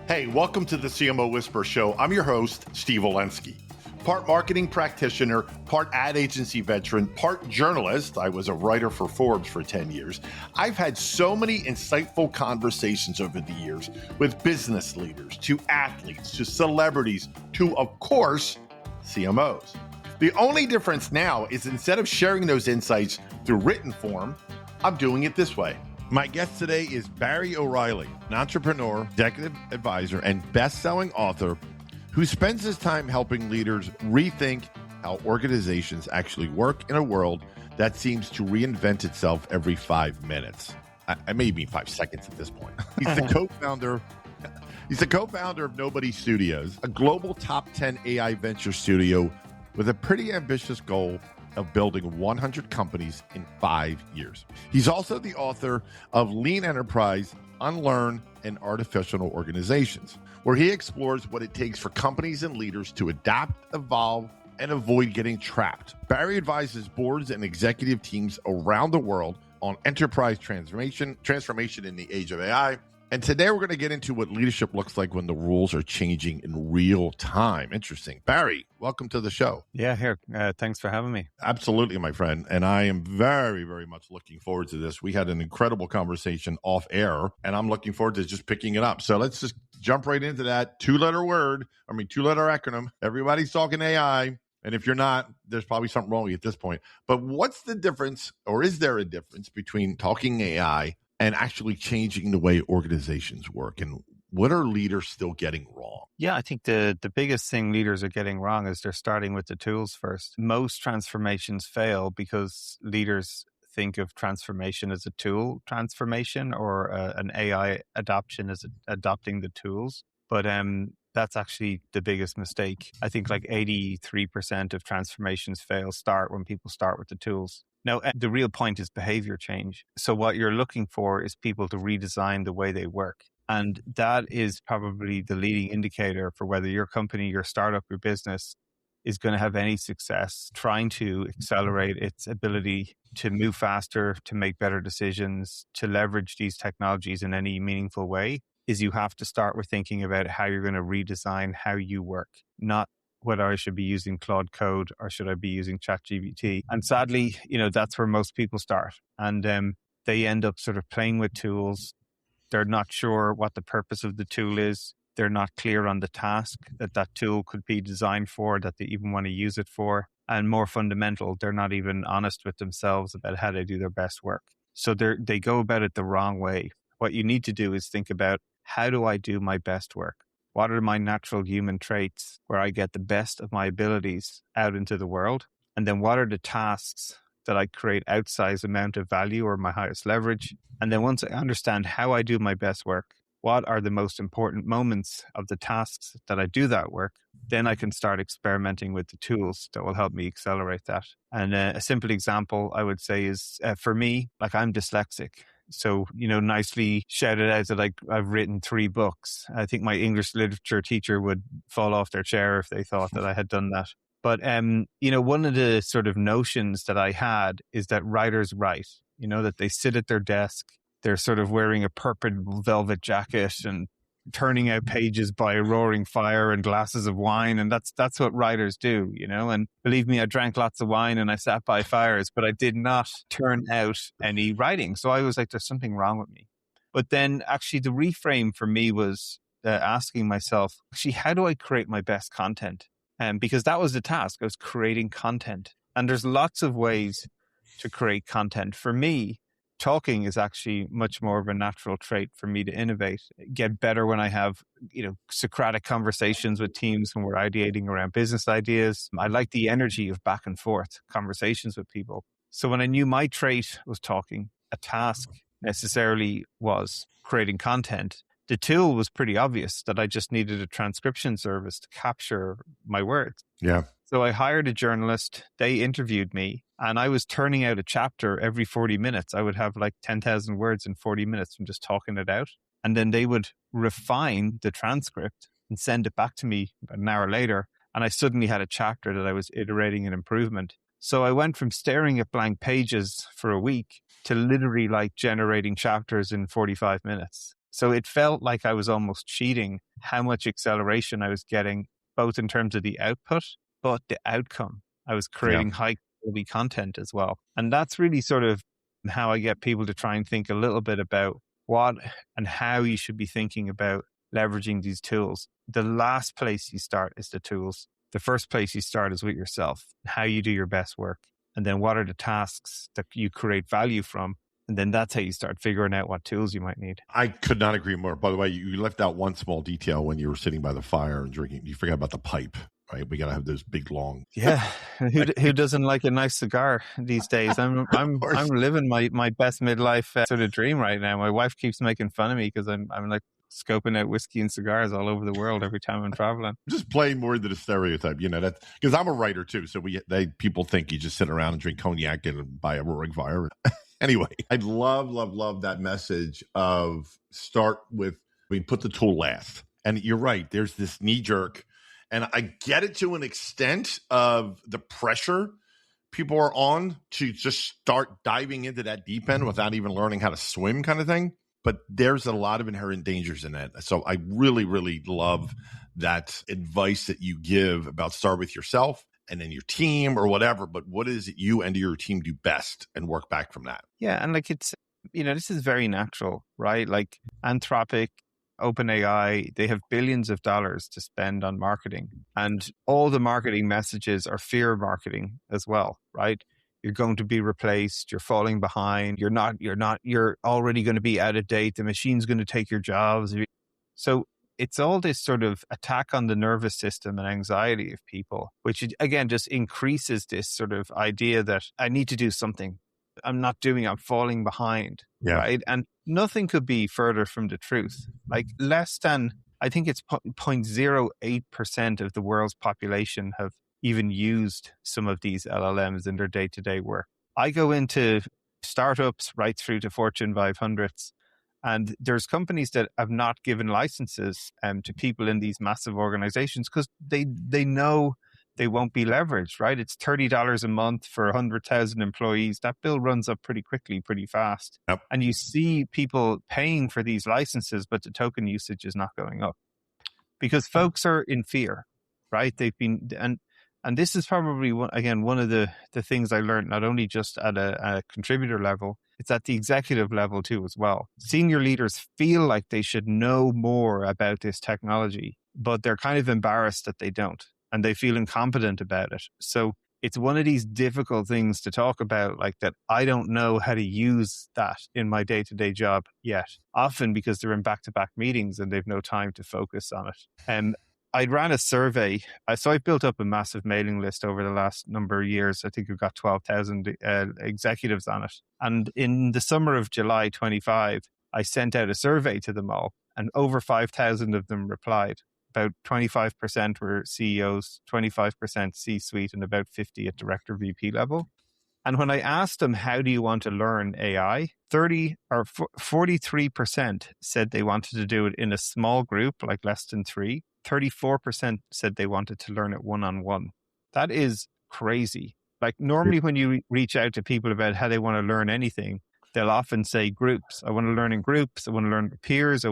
Hey, welcome to the CMO Whisper Show. I'm your host, Steve Olensky. Part marketing practitioner, part ad agency veteran, part journalist. I was a writer for Forbes for 10 years. I've had so many insightful conversations over the years with business leaders, to athletes, to celebrities, to, of course, CMOs. The only difference now is instead of sharing those insights through written form, I'm doing it this way. My guest today is Barry O'Reilly, an entrepreneur, executive advisor, and best-selling author who spends his time helping leaders rethink how organizations actually work in a world that seems to reinvent itself every 5 minutes. I may mean 5 seconds at this point. He's the co-founder of Nobody Studios, a global top 10 AI venture studio with a pretty ambitious goal of building 100 companies in 5 years. He's also the author of Lean Enterprise, Unlearn and Artificial Organizations, where he explores what it takes for companies and leaders to adapt, evolve, and avoid getting trapped. Barry advises boards and executive teams around the world on enterprise transformation in the age of AI. And today we're going to get into what leadership looks like when the rules are changing in real time. Interesting. Barry, welcome to the show. Yeah, here. Thanks for having me. Absolutely, my friend. And I am very, very much looking forward to this. We had an incredible conversation off air, and I'm looking forward to just picking it up. So let's just jump right into that two-letter acronym. Everybody's talking AI. And if you're not, there's probably something wrong with you at this point. But what's the difference, or is there a difference between talking AI and actually changing the way organizations work? And what are leaders still getting wrong? Yeah, I think the biggest thing leaders are getting wrong is they're starting with the tools first. Most transformations fail because leaders think of transformation as a tool transformation, or an AI adoption as adopting the tools. But that's actually the biggest mistake. I think like 83% of transformations start when people start with the tools. Now, the real point is behavior change. So what you're looking for is people to redesign the way they work. And that is probably the leading indicator for whether your company, your startup, your business is going to have any success trying to accelerate its ability to move faster, to make better decisions, to leverage these technologies in any meaningful way. Is you have to start with thinking about how you're going to redesign how you work, not whether I should be using Claude Code or should I be using ChatGPT. And sadly, that's where most people start. And they end up sort of playing with tools. They're not sure what the purpose of the tool is. They're not clear on the task that tool could be designed for, that they even want to use it for. And more fundamental, they're not even honest with themselves about how they do their best work. So they go about it the wrong way. What you need to do is think about, how do I do my best work? What are my natural human traits where I get the best of my abilities out into the world? And then what are the tasks that I create outsized amount of value or my highest leverage? And then once I understand how I do my best work, what are the most important moments of the tasks that I do that work, then I can start experimenting with the tools that will help me accelerate that. And a simple example I would say is, for me, like I'm dyslexic. So, nicely shouted out that I've written 3 books. I think my English literature teacher would fall off their chair if they thought that I had done that. But, one of the sort of notions that I had is that writers write, that they sit at their desk, they're sort of wearing a purple velvet jacket and turning out pages by a roaring fire and glasses of wine. And that's what writers do, and believe me, I drank lots of wine and I sat by fires, but I did not turn out any writing. So I was like, there's something wrong with me. But then actually the reframe for me was asking myself, actually, how do I create my best content? Because that was the task. I was creating content. And there's lots of ways to create content. For me, talking is actually much more of a natural trait for me to innovate, get better when I have, Socratic conversations with teams when we're ideating around business ideas. I like the energy of back and forth conversations with people. So when I knew my trait was talking, a task necessarily was creating content, the tool was pretty obvious that I just needed a transcription service to capture my words. Yeah. So I hired a journalist, they interviewed me, and I was turning out a chapter every 40 minutes. I would have like 10,000 words in 40 minutes from just talking it out. And then they would refine the transcript and send it back to me about an hour later. And I suddenly had a chapter that I was iterating an improvement. So I went from staring at blank pages for a week to literally like generating chapters in 45 minutes. So it felt like I was almost cheating how much acceleration I was getting, both in terms of the output, but the outcome. I was Yeah. creating high quality content as well. And that's really sort of how I get people to try and think a little bit about what and how you should be thinking about leveraging these tools. The last place you start is the tools. The first place you start is with yourself, how you do your best work. And then what are the tasks that you create value from? And then that's how you start figuring out what tools you might need. I could not agree more. By the way, you left out one small detail when you were sitting by the fire and drinking. You forgot about the pipe, right? We got to have those big, long. Yeah. Who doesn't like a nice cigar these days? I'm living my best midlife sort of dream right now. My wife keeps making fun of me because I'm like scoping out whiskey and cigars all over the world every time I'm traveling. Just playing more into the stereotype, that's because I'm a writer too. So people think you just sit around and drink cognac and buy a roaring fire. Anyway, I'd love that message of put the tool last. And you're right. There's this knee jerk, and I get it to an extent of the pressure people are on to just start diving into that deep end without even learning how to swim kind of thing. But there's a lot of inherent dangers in that. So I really, really love that advice that you give about start with yourself and then your team or whatever. But what is it you and your team do best and work back from that? Yeah. And like it's, this is very natural, right? Like Anthropic, OpenAI, they have billions of dollars to spend on marketing. And all the marketing messages are fear marketing as well, right? You're going to be replaced. You're falling behind. You're already going to be out of date. The machine's going to take your jobs. So it's all this sort of attack on the nervous system and anxiety of people, which again just increases this sort of idea that I need to do something. I'm falling behind. Yeah. Right. And nothing could be further from the truth. Like less than, I think it's 0.08% of the world's population have even used some of these LLMs in their day-to-day work. I go into startups right through to Fortune 500s, and there's companies that have not given licenses to people in these massive organizations because they know they won't be leveraged, right? It's $30 a month for 100,000 employees. That bill runs up pretty quickly, pretty fast. Yep. And you see people paying for these licenses, but the token usage is not going up because folks are in fear, right? They've been, and this is probably, one of the things I learned, not only just at a contributor level, it's at the executive level too as well. Senior leaders feel like they should know more about this technology, but they're kind of embarrassed that they don't, and they feel incompetent about it. So it's one of these difficult things to talk about, like that I don't know how to use that in my day-to-day job yet, often because they're in back-to-back meetings and they've no time to focus on it. And I ran a survey. So I've built up a massive mailing list over the last number of years. I think we've got 12,000 executives on it. And in the summer of July 25, I sent out a survey to them all, and over 5,000 of them replied. About 25% were CEOs, 25% C-suite, and about 50 at director VP level. And when I asked them, how do you want to learn AI? 43% said they wanted to do it in a small group, like less than 3. 34% said they wanted to learn it one-on-one. That is crazy. Like normally when you reach out to people about how they want to learn anything, they'll often say groups. I want to learn in groups. I want to learn with peers.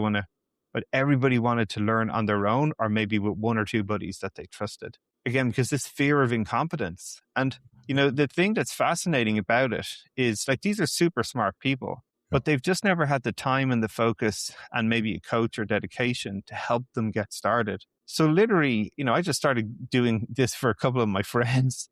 But everybody wanted to learn on their own or maybe with one or two buddies that they trusted. Again, because this fear of incompetence. And, the thing that's fascinating about it is like these are super smart people, but they've just never had the time and the focus and maybe a coach or dedication to help them get started. So literally, I just started doing this for a couple of my friends,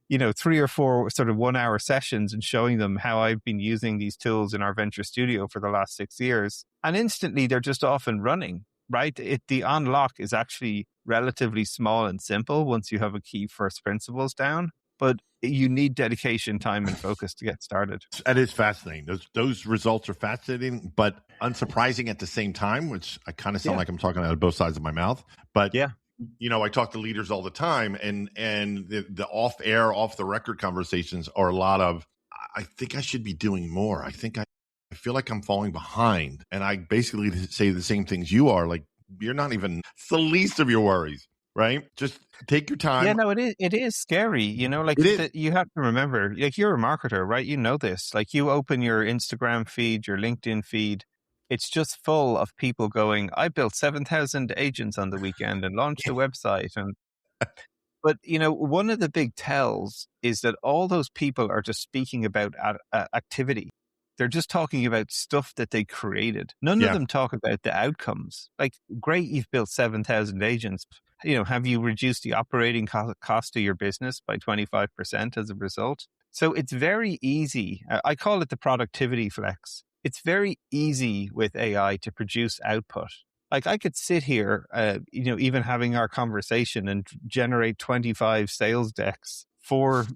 3 or 4 sort of 1-hour sessions and showing them how I've been using these tools in our venture studio for the last 6 years. And instantly they're just off and running, right? The unlock is actually relatively small and simple once you have a key first principles down, but you need dedication, time, and focus to get started. That is fascinating. Those results are fascinating, but unsurprising at the same time, which I kind of sound like I'm talking out of both sides of my mouth. But I talk to leaders all the time, and the off-air, off-the-record conversations are a lot of, I think I should be doing more. I feel like I'm falling behind. And I basically say the same things you are. Like, you're not even, it's the least of your worries, right? Just take your time. Yeah, no, it is scary. You have to remember, like you're a marketer, right? You know this. Like you open your Instagram feed, your LinkedIn feed, It's just full of people going, I built 7,000 agents on the weekend and launched a website. But, one of the big tells is that all those people are just speaking about activity. They're just talking about stuff that they created. None of Yeah. them talk about the outcomes. Like, great, you've built 7,000 agents. Have you reduced the operating cost of your business by 25% as a result? So it's very easy. I call it the productivity flex. It's very easy with AI to produce output. Like, I could sit here, even having our conversation and generate 25 sales decks for,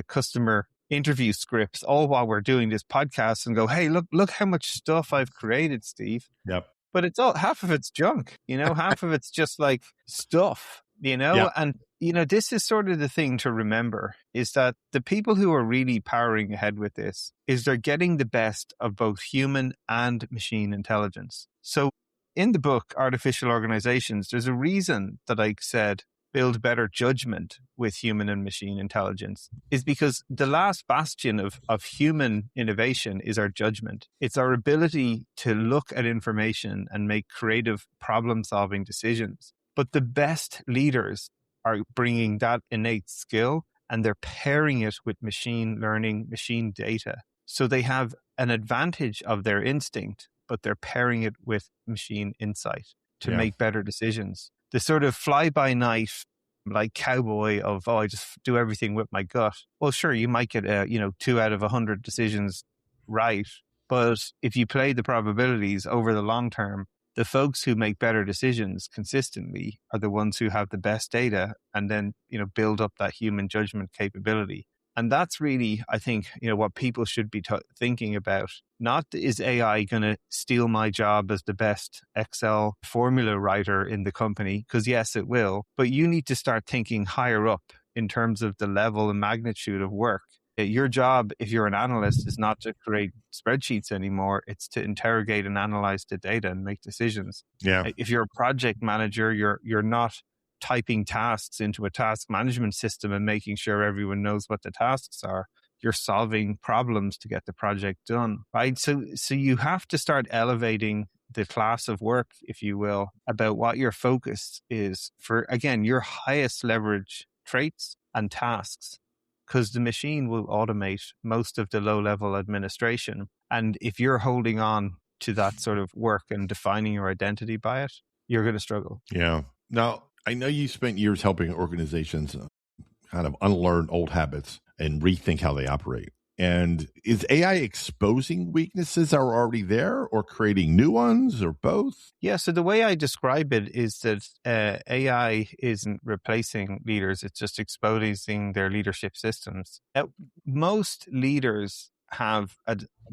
customer interview scripts, all while we're doing this podcast, and go, hey, look how much stuff I've created, Steve. Yep. But it's all, half of it's junk, half of it's just like stuff, Yep. and, this is sort of the thing to remember, is that the people who are really powering ahead with this is they're getting the best of both human and machine intelligence. So in the book, Artificial Organizations, there's a reason that I said build better judgment with human and machine intelligence, is because the last bastion of human innovation is our judgment. It's our ability to look at information and make creative problem-solving decisions. But the best leaders are bringing that innate skill, and they're pairing it with machine learning, machine data. So they have an advantage of their instinct, but they're pairing it with machine insight to make better decisions. The sort of fly-by-night, like cowboy of, I just do everything with my gut. Well, sure, you might get, 2 out of 100 decisions right. But if you play the probabilities over the long term, the folks who make better decisions consistently are the ones who have the best data, and then, build up that human judgment capability. And that's really, I think, what people should be thinking about. Not is AI going to steal my job as the best Excel formula writer in the company? Because yes, it will. But you need to start thinking higher up in terms of the level and magnitude of work. Your job, if you're an analyst, is not to create spreadsheets anymore. It's to interrogate and analyze the data and make decisions. Yeah. If you're a project manager, you're not typing tasks into a task management system and making sure everyone knows what the tasks are. You're solving problems to get the project done, right? So you have to start elevating the class of work, if you will, about what your focus is for, again, your highest leverage traits and tasks, because the machine will automate most of the low-level administration. And if you're holding on to that sort of work and defining your identity by it, you're going to struggle. Yeah. Now, I know you spent years helping organizations kind of unlearn old habits and rethink how they operate. And is AI exposing weaknesses that are already there or creating new ones or both? Yeah, so the way I describe it is that AI isn't replacing leaders, it's just exposing their leadership systems. Most leaders have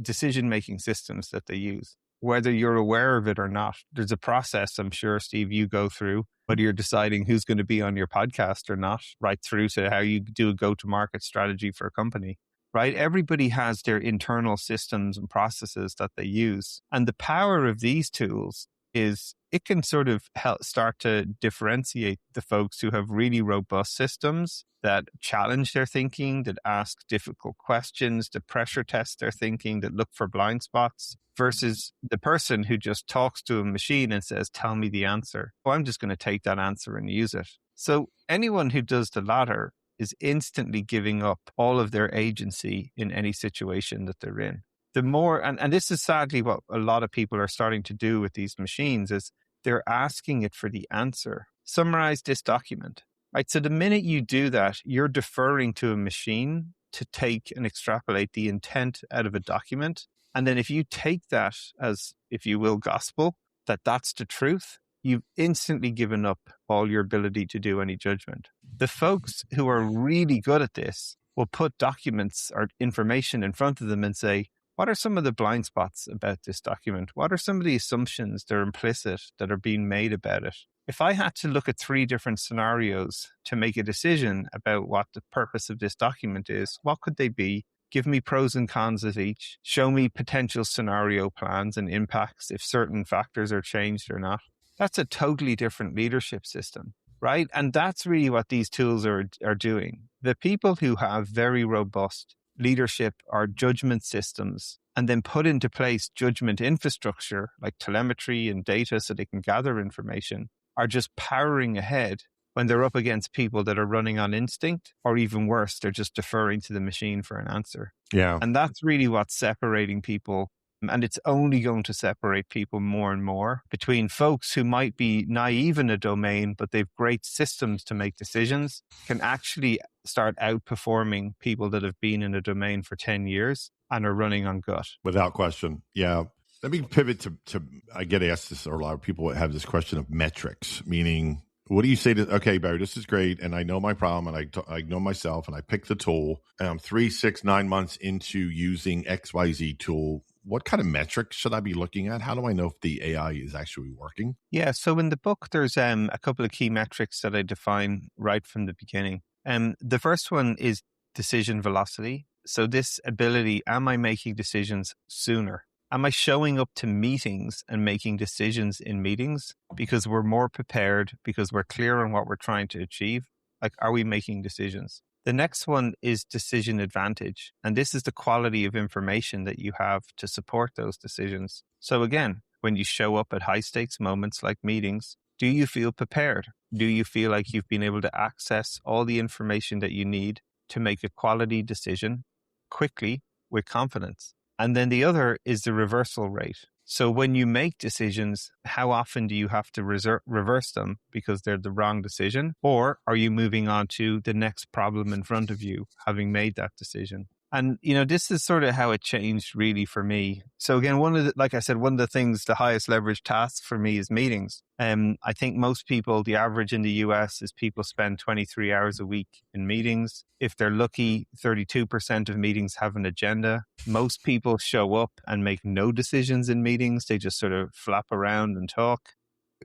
decision-making systems that they use, whether you're aware of it or not. There's a process, I'm sure, Steve, you go through, whether you're deciding who's going to be on your podcast or not, right through to how you do a go-to-market strategy for a company. Right? Everybody has their internal systems and processes that they use. And the power of these tools is it can sort of help start to differentiate the folks who have really robust systems that challenge their thinking, that ask difficult questions, that pressure test their thinking, that look for blind spots, versus the person who just talks to a machine and says, tell me the answer. Oh, I'm just going to take that answer and use it. So anyone who does the latter is instantly giving up all of their agency in any situation that they're in. The more, and this is sadly what a lot of people are starting to do with these machines, is they're asking it for the answer. Summarize this document, right? So the minute you do that, you're deferring to a machine to take and extrapolate the intent out of a document. And then if you take that as, if you will, gospel, that that's the truth, you've instantly given up all your ability to do any judgment. The folks who are really good at this will put documents or information in front of them and say, what are some of the blind spots about this document? What are some of the assumptions that are implicit that are being made about it? If I had to look at 3 different scenarios to make a decision about what the purpose of this document is, what could they be? Give me pros and cons of each. Show me potential scenario plans and impacts if certain factors are changed or not. That's a totally different leadership system, right? And that's really what these tools are doing. The people who have very robust leadership or judgment systems and then put into place judgment infrastructure like telemetry and data so they can gather information are just powering ahead when they're up against people that are running on instinct, or even worse, they're just deferring to the machine for an answer. Yeah. And that's really what's separating people. And it's only going to separate people more and more between folks who might be naive in a domain, but they've great systems to make decisions, can actually start outperforming people that have been in a domain for 10 years and are running on gut. Without question. Yeah. Let me pivot to I get asked this, or a lot of people have this question of metrics, meaning, what do you say to, okay, Barry, this is great, and I know my problem, and I know myself, and I pick the tool, and I'm 3, 6, 9 months into using XYZ tool. What kind of metrics should I be looking at? How do I know if the AI is actually working? Yeah, so in the book, there's a couple of key metrics that I define right from the beginning. The first one is decision velocity. So this ability, am I making decisions sooner? Am I showing up to meetings and making decisions in meetings because we're more prepared, because we're clear on what we're trying to achieve? Like, are we making decisions? The next one is decision advantage. And this is the quality of information that you have to support those decisions. So again, when you show up at high stakes moments like meetings, do you feel prepared? Do you feel like you've been able to access all the information that you need to make a quality decision quickly with confidence? And then the other is the reversal rate. So when you make decisions, how often do you have to reverse them because they're the wrong decision? Or are you moving on to the next problem in front of you, having made that decision? And, this is sort of how it changed really for me. So again, like I said, one of the things, the highest leverage task for me is meetings. I think most people, the average in the US is people spend 23 hours a week in meetings. If they're lucky, 32% of meetings have an agenda. Most people show up and make no decisions in meetings. They just sort of flap around and talk.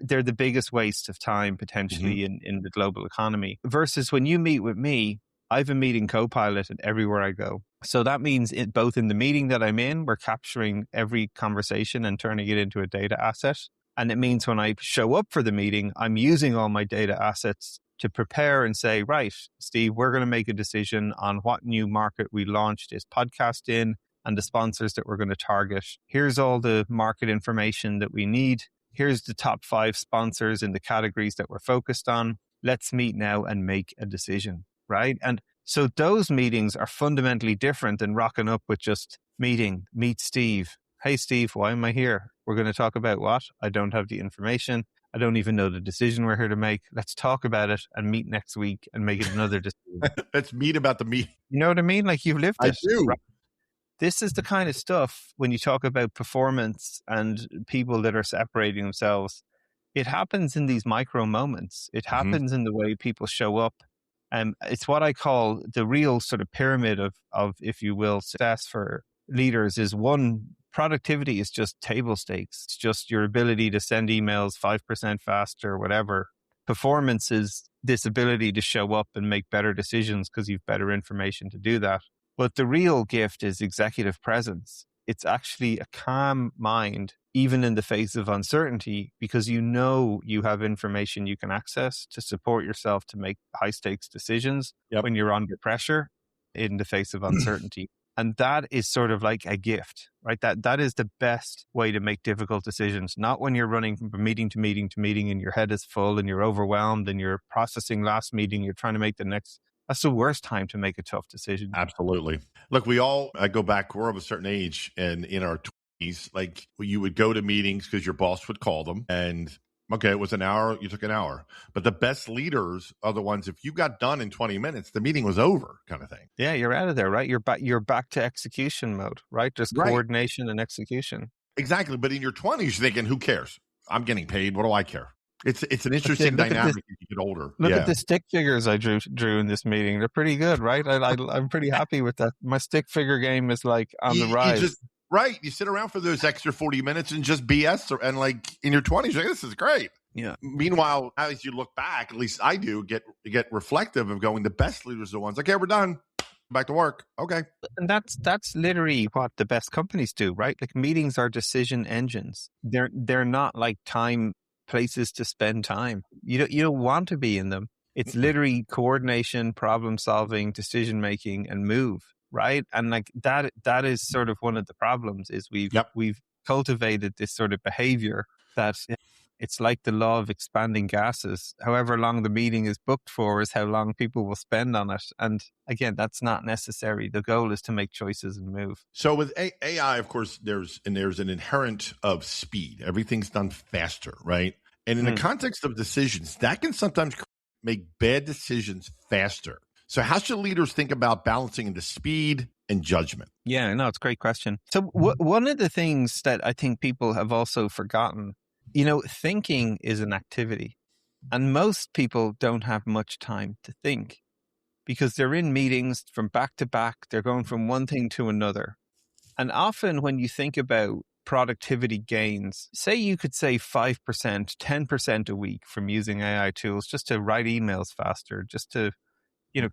They're the biggest waste of time potentially in the global economy. Versus when you meet with me, I have a meeting co-pilot everywhere I go. So that means both in the meeting that I'm in, we're capturing every conversation and turning it into a data asset. And it means when I show up for the meeting, I'm using all my data assets to prepare and say, right, Steve, we're going to make a decision on what new market we launched this podcast in and the sponsors that we're going to target. Here's all the market information that we need. Here's the top 5 sponsors in the categories that we're focused on. Let's meet now and make a decision. Right. And so those meetings are fundamentally different than rocking up with just meet Steve. Hey, Steve, why am I here? We're going to talk about what? I don't have the information. I don't even know the decision we're here to make. Let's talk about it and meet next week and make it another decision. Let's meet about the meet. You know what I mean? Like, you've lived it. I do. Right? This is the kind of stuff when you talk about performance and people that are separating themselves. It happens in these micro moments. It happens in the way people show up. It's what I call the real sort of pyramid of, if you will, success for leaders is one, productivity is just table stakes. It's just your ability to send emails 5% faster, whatever. Performance is this ability to show up and make better decisions because you've better information to do that. But the real gift is executive presence. It's actually a calm mind, even in the face of uncertainty, because you have information you can access to support yourself to make high stakes decisions when you're under pressure in the face of uncertainty. And that is sort of like a gift, right? That is the best way to make difficult decisions, not when you're running from meeting to meeting to meeting and your head is full and you're overwhelmed and you're processing last meeting, you're trying to make the next. That's the worst time to make a tough decision. Absolutely. Look, I go back, we're of a certain age, and in our 20s, like, you would go to meetings because your boss would call them, and okay, it was an hour, you took an hour. But the best leaders are the ones, if you got done in 20 minutes, the meeting was over, kind of thing. Yeah, you're out of there, right? You're back to execution mode, right? Just coordination and execution. Exactly. But in your 20s, you're thinking, who cares? I'm getting paid. What do I care? It's an interesting dynamic as you get older. Look at the stick figures I drew in this meeting. They're pretty good, right? I'm pretty happy with that. My stick figure game is like on the rise. You sit around for those extra 40 minutes and just BS, and like in your 20s, like, this is great. Yeah. Meanwhile, as you look back, at least I do get reflective of going, the best leaders are the ones, okay, we're done. Back to work. Okay. And that's literally what the best companies do, right? Like, meetings are decision engines. They're not like places to spend time. You don't want to be in them. It's literally coordination, problem solving, decision making, and move. right? And like that is sort of one of the problems is Yep. we've cultivated this sort of behavior that it's like the law of expanding gases. However long the meeting is booked for is how long people will spend on it. And again, that's not necessary. The goal is to make choices and move. So with AI, of course, there's an inherent of speed. Everything's done faster, right? And in the context of decisions, that can sometimes make bad decisions faster. So how should leaders think about balancing the speed and judgment? Yeah, no, it's a great question. So one of the things that I think people have also forgotten, thinking is an activity. And most people don't have much time to think because they're in meetings from back to back. They're going from one thing to another. And often when you think about productivity gains, say you could save 5%, 10% a week from using AI tools just to write emails faster, just to,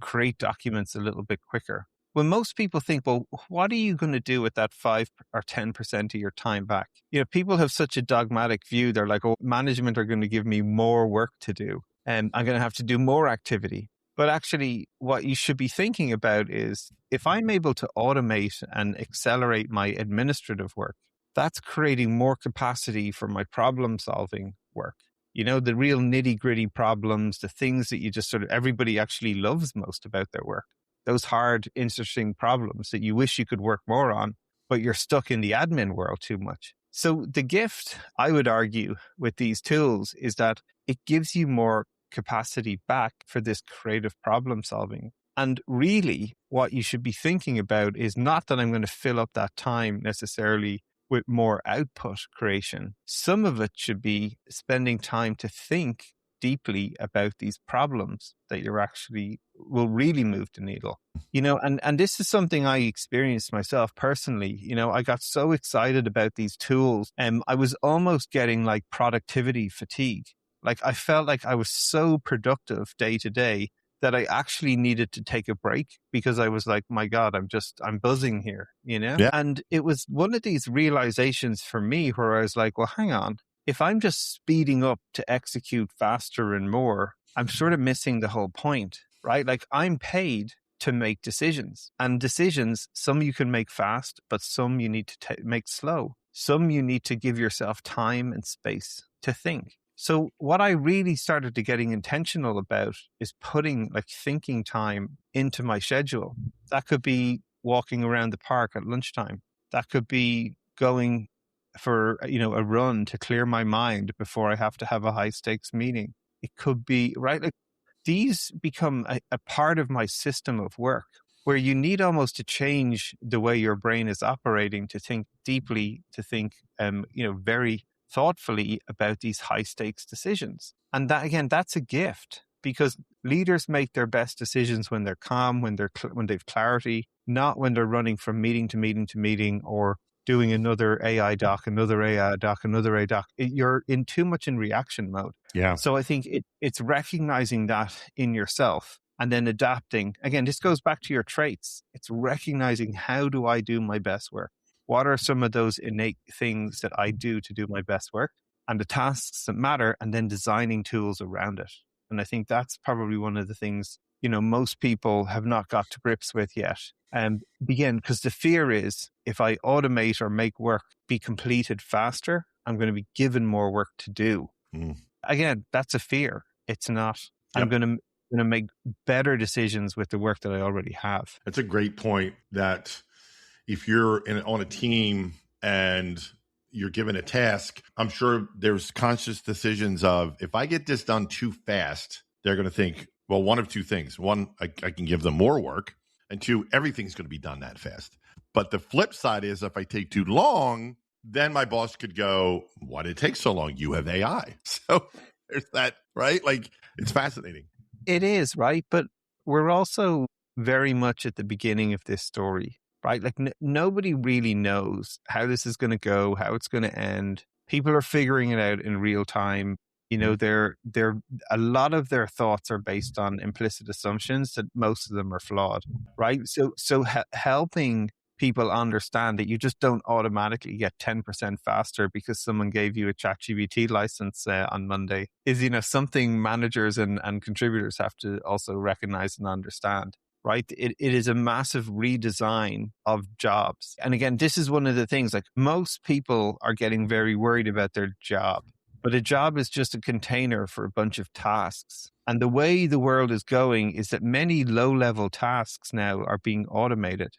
create documents a little bit quicker. When most people think, well, what are you going to do with that 5 or 10% of your time back? People have such a dogmatic view. They're like, oh, management are going to give me more work to do and I'm going to have to do more activity. But actually, what you should be thinking about is if I'm able to automate and accelerate my administrative work, that's creating more capacity for my problem solving work. The real nitty gritty problems, the things that you just sort of everybody actually loves most about their work. Those hard, interesting problems that you wish you could work more on, but you're stuck in the admin world too much. So the gift, I would argue, with these tools is that it gives you more capacity back for this creative problem solving. And really, what you should be thinking about is not that I'm going to fill up that time necessarily with more output creation. Some of it should be spending time to think deeply about these problems that you're actually will really move the needle. And this is something I experienced myself personally. I got so excited about these tools and I was almost getting like productivity fatigue. Like I felt like I was so productive day to day that I actually needed to take a break because I was like, my God, I'm buzzing here, Yeah. And it was one of these realizations for me where I was like, well, hang on. If I'm just speeding up to execute faster and more, I'm sort of missing the whole point, right? Like I'm paid to make decisions, and decisions, some you can make fast, but some you need to make slow. Some you need to give yourself time and space to think. So what I really started to getting intentional about is putting like thinking time into my schedule. That could be walking around the park at lunchtime. That could be going for, a run to clear my mind before I have to have a high stakes meeting. It could be, right? Like these become a part of my system of work where you need almost to change the way your brain is operating to think deeply, to think, very thoughtfully about these high stakes decisions. And that, again, that's a gift because leaders make their best decisions when they're calm, when they've clarity, not when they're running from meeting to meeting to meeting or doing another AI doc, another AI doc, another AI doc. You're in too much in reaction mode. Yeah. So I think it's recognizing that in yourself and then adapting. Again, this goes back to your traits. It's recognizing, how do I do my best work? What are some of those innate things that I do to do my best work and the tasks that matter, and then designing tools around it. And I think that's probably one of the things, most people have not got to grips with yet. And begin, because the fear is if I automate or make work be completed faster, I'm going to be given more work to do. Again, that's a fear. It's not. Yep. I'm going to make better decisions with the work that I already have. That's a great point, that if you're on a team and you're given a task, I'm sure there's conscious decisions of, if I get this done too fast, they're going to think, well, one of two things. One, I can give them more work. And two, everything's going to be done that fast. But the flip side is, if I take too long, then my boss could go, why did it take so long? You have AI. So there's that, right? Like, it's fascinating. It is, right? But we're also very much at the beginning of this story, right? Like nobody really knows how this is going to go, how it's going to end. People are figuring it out in real time. They're a lot of their thoughts are based on implicit assumptions that most of them are flawed, right? So helping people understand that you just don't automatically get 10% faster because someone gave you a ChatGPT license on Monday is, something managers and contributors have to also recognize and understand. right? It is a massive redesign of jobs. And again, this is one of the things, like most people are getting very worried about their job, but a job is just a container for a bunch of tasks. And the way the world is going is that many low-level tasks now are being automated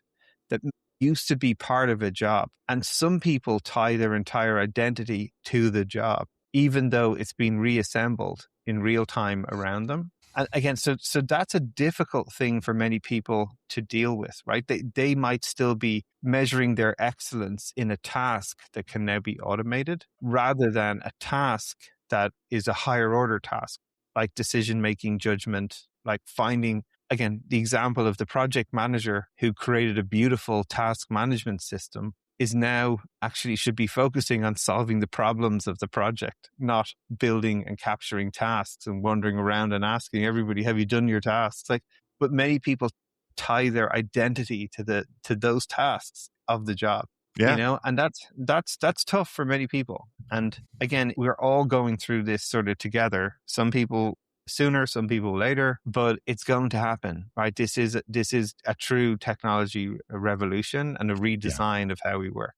that used to be part of a job. And some people tie their entire identity to the job, even though it's been reassembled in real time around them. And again, so that's a difficult thing for many people to deal with, right? They might still be measuring their excellence in a task that can now be automated rather than a task that is a higher order task, like decision-making, judgment, like finding, again, the example of the project manager who created a beautiful task management system is now actually should be focusing on solving the problems of the project, not building and capturing tasks and wandering around and asking everybody, have you done your tasks? Like, but many people tie their identity to those tasks of the job. Yeah. You know, and that's tough for many people. And again, we're all going through this sort of together. Some people sooner, some people later, but it's going to happen, right? This is a true technology revolution and a redesign of how we work.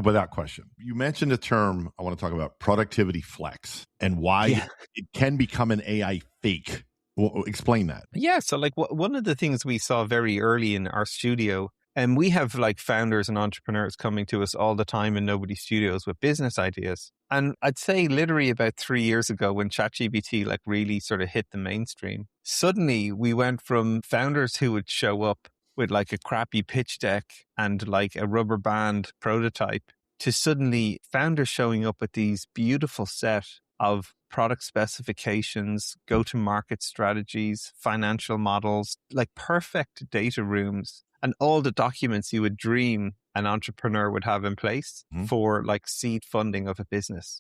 Without question. You mentioned a term I want to talk about, productivity flex, and why it can become an AI fake. Well, explain that. Yeah. So like one of the things we saw very early in our studio, and we have like founders and entrepreneurs coming to us all the time in Nobody Studios with business ideas. And I'd say literally about 3 years ago when ChatGPT like really sort of hit the mainstream, suddenly we went from founders who would show up with like a crappy pitch deck and like a rubber band prototype to suddenly founders showing up with these beautiful set of product specifications, go-to-market strategies, financial models, like perfect data rooms, and all the documents you would dream an entrepreneur would have in place for like seed funding of a business.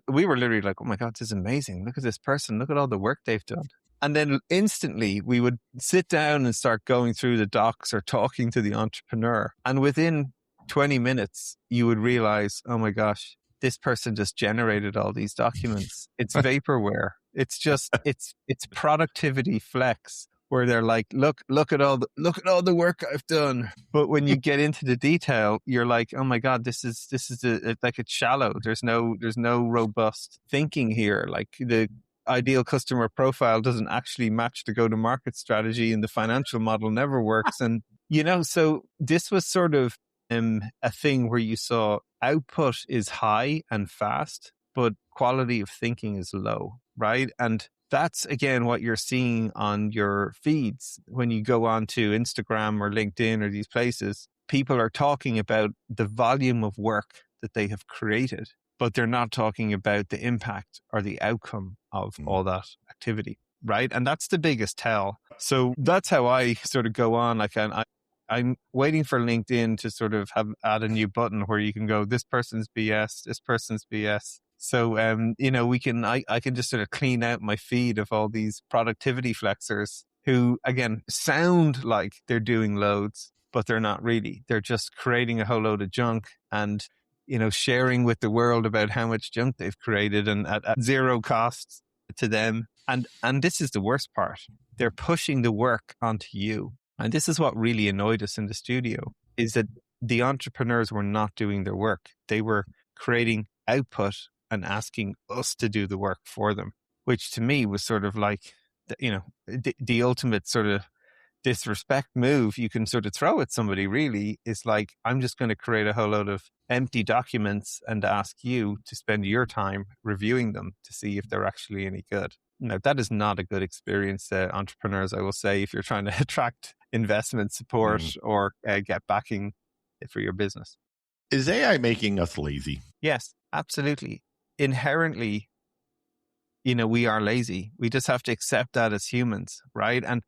We were literally like, oh my God, this is amazing. Look at this person. Look at all the work they've done. And then instantly we would sit down and start going through the docs or talking to the entrepreneur. And within 20 minutes, you would realize, oh my gosh, this person just generated all these documents. It's vaporware. It's just, it's productivity flex, where they're like, look at all the work I've done. But when you get into the detail, you're like, oh my God, this is like it's shallow. There's no robust thinking here. Like the ideal customer profile doesn't actually match the go-to-market strategy, and the financial model never works. And, you know, so this was sort of a thing where you saw output is high and fast, but quality of thinking is low, right? And that's, again, what you're seeing on your feeds when you go on to Instagram or LinkedIn or these places. People are talking about the volume of work that they have created, but they're not talking about the impact or the outcome of all that activity, right? And that's the biggest tell. So that's how I sort of go on. I'm waiting for LinkedIn to sort of add a new button where you can go, this person's BS, this person's BS. So, you know, I can just sort of clean out my feed of all these productivity flexers who, again, sound like they're doing loads, but they're not really. They're just creating a whole load of junk and, you know, sharing with the world about how much junk they've created and at zero cost to them. And this is the worst part. They're pushing the work onto you. And this is what really annoyed us in the studio, is that the entrepreneurs were not doing their work. They were creating output and asking us to do the work for them, which to me was sort of like, you know, the ultimate sort of disrespect move you can sort of throw at somebody, really, is like, I'm just going to create a whole load of empty documents and ask you to spend your time reviewing them to see if they're actually any good. Now, that is not a good experience, entrepreneurs, I will say, if you're trying to attract investment support or get backing for your business. Is AI making us lazy? Yes, absolutely. Inherently, you know, we are lazy. We just have to accept that as humans, right? And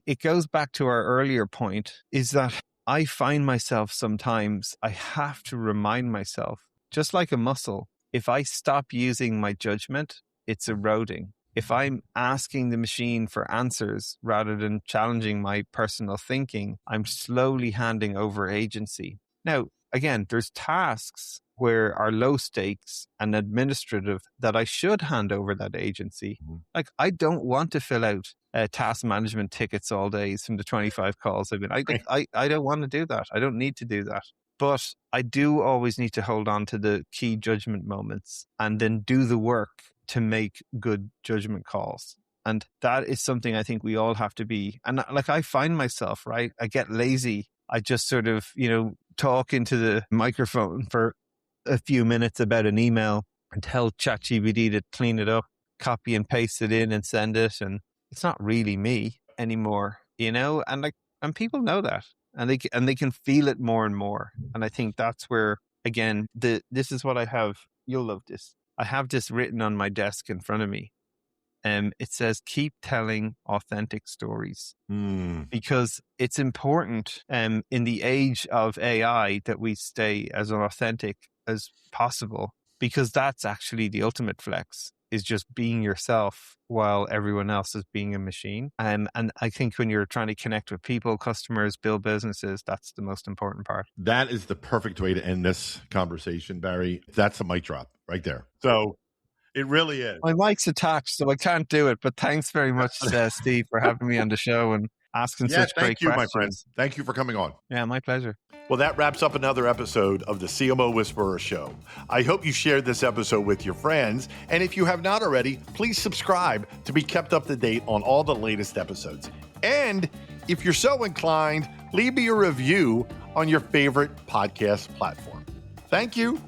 it goes back to our earlier point, is that I find myself sometimes, I have to remind myself, just like a muscle, if I stop using my judgment, it's eroding. If I'm asking the machine for answers rather than challenging my personal thinking, I'm slowly handing over agency. Now, again, there's tasks where are low stakes and administrative that I should hand over that agency. Like, I don't want to fill out task management tickets all days from the 25 calls I've been. I don't want to do that. I don't need to do that. But I do always need to hold on to the key judgment moments and then do the work to make good judgment calls. And that is something I think we all have to be. And like, I find myself, right? I get lazy. I just sort of, talk into the microphone for a few minutes about an email and tell ChatGPT to clean it up, copy and paste it in and send it. And it's not really me anymore, and people know that. And they can feel it more and more. And I think that's where, again, this is what I have. You'll love this. I have this written on my desk in front of me. It says, keep telling authentic stories. Because it's important in the age of AI that we stay as authentic as possible, because that's actually the ultimate flex, is just being yourself while everyone else is being a machine. And I think when you're trying to connect with people, customers, build businesses, that's the most important part. That is the perfect way to end this conversation, Barry. That's a mic drop right there. So it really is. My mic's attached, so I can't do it. But thanks very much, Steve, for having me on the show and asking such great questions. Thank you, my friend. Thank you for coming on. Yeah, my pleasure. Well, that wraps up another episode of the CMO Whisperer Show. I hope you shared this episode with your friends. And if you have not already, please subscribe to be kept up to date on all the latest episodes. And if you're so inclined, leave me a review on your favorite podcast platform. Thank you.